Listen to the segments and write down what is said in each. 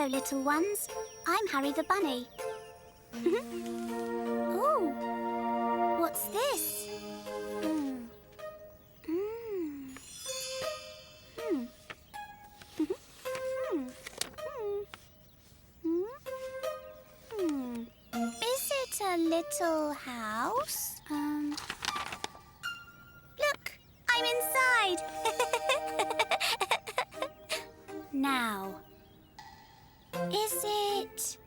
Hello, little ones. I'm Harry the Bunny. Ooh, what's this? Is it a little house? Look, I'm inside. Now, is it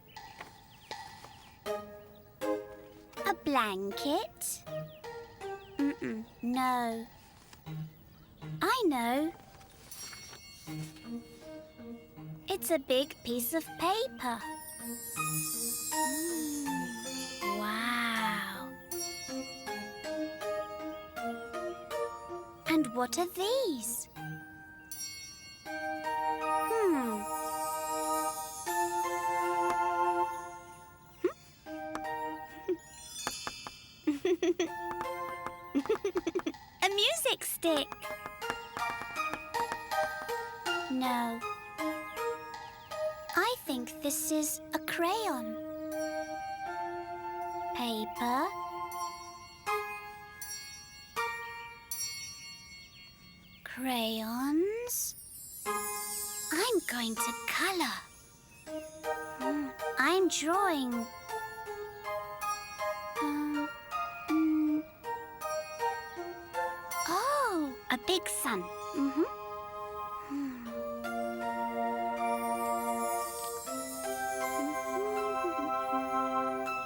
a blanket? No. I know. It's a big piece of paper. Wow. And what are these? A music stick. No. I think this is a crayon. Paper. Crayons. I'm going to colour. I'm drawing. Oh, a big sun.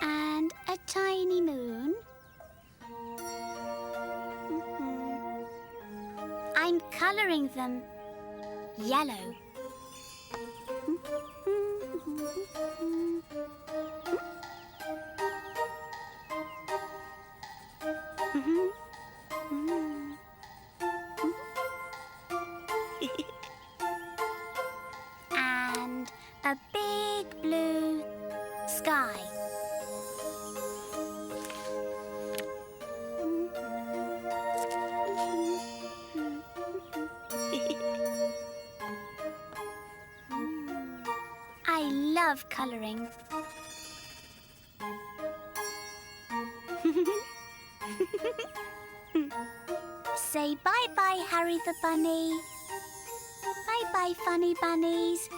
And a tiny moon. I'm colouring them yellow. And a big blue sky. I love colouring. Say bye-bye, Harry the Bunny. Bye-bye, funny bunnies.